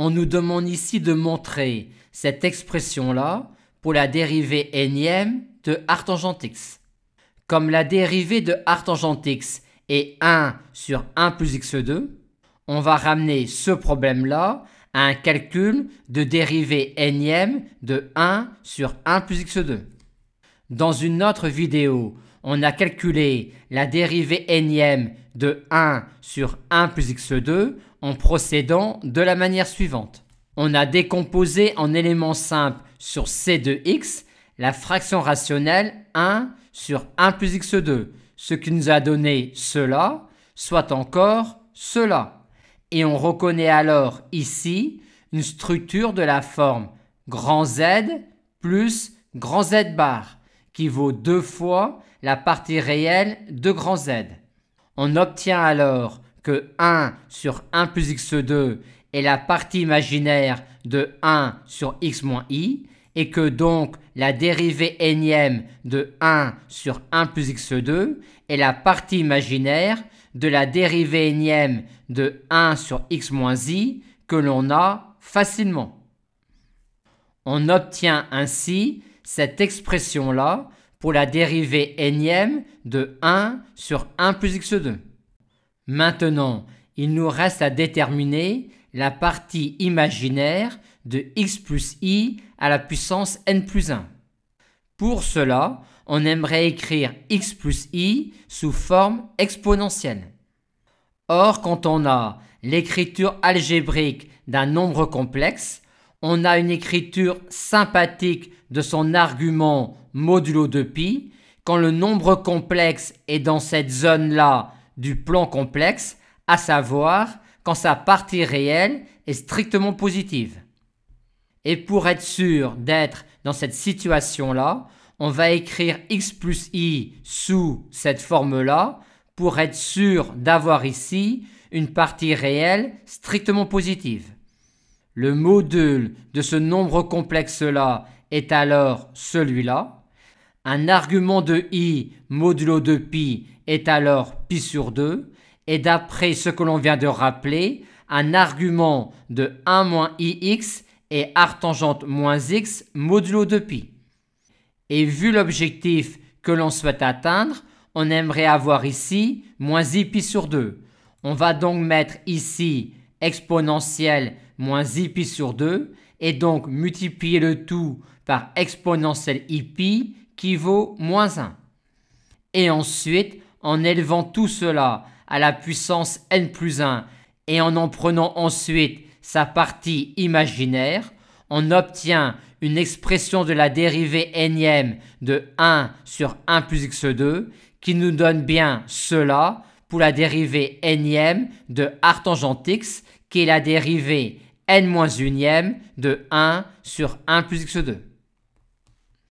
On nous demande ici de montrer cette expression-là pour la dérivée énième de arctangente x. Comme la dérivée de arctangente x est 1 sur 1 plus x2, on va ramener ce problème-là à un calcul de dérivée énième de 1 sur 1 plus x2. Dans une autre vidéo, on a calculé la dérivée énième de 1 sur 1 plus x2 en procédant de la manière suivante. On a décomposé en éléments simples sur c de x la fraction rationnelle 1 sur 1 plus x2, ce qui nous a donné cela, soit encore cela. Et on reconnaît alors ici une structure de la forme grand Z plus grand Z bar, qui vaut 2 fois la partie réelle de grand Z. On obtient alors que 1 sur 1 plus x2 est la partie imaginaire de 1 sur x moins i, et que donc la dérivée énième de 1 sur 1 plus x2 est la partie imaginaire de la dérivée énième de 1 sur x moins i que l'on a facilement. On obtient ainsi cette expression-là pour la dérivée énième de 1 sur 1 plus x2. Maintenant, il nous reste à déterminer la partie imaginaire de x plus i à la puissance n plus 1. Pour cela, on aimerait écrire x plus i sous forme exponentielle. Or, quand on a l'écriture algébrique d'un nombre complexe, on a une écriture sympathique de son argument modulo 2pi quand le nombre complexe est dans cette zone-là du plan complexe, à savoir quand sa partie réelle est strictement positive. Et pour être sûr d'être dans cette situation-là, on va écrire x plus i sous cette forme-là pour être sûr d'avoir ici une partie réelle strictement positive. Le module de ce nombre complexe-là est alors celui-là. Un argument de i modulo de pi est alors pi sur 2. Et d'après ce que l'on vient de rappeler, un argument de 1 moins ix est arctangente moins x modulo de pi. Et vu l'objectif que l'on souhaite atteindre, on aimerait avoir ici moins i pi sur 2. On va donc mettre ici exponentielle moins i pi sur 2 et donc multiplier le tout par exponentielle i pi qui vaut moins 1. Et ensuite, en élevant tout cela à la puissance n plus 1 et en prenant ensuite sa partie imaginaire, on obtient une expression de la dérivée énième de 1 sur 1 plus x2 qui nous donne bien cela pour la dérivée énième de arctangente x qui est la dérivée n-1 de 1 sur 1 plus x2.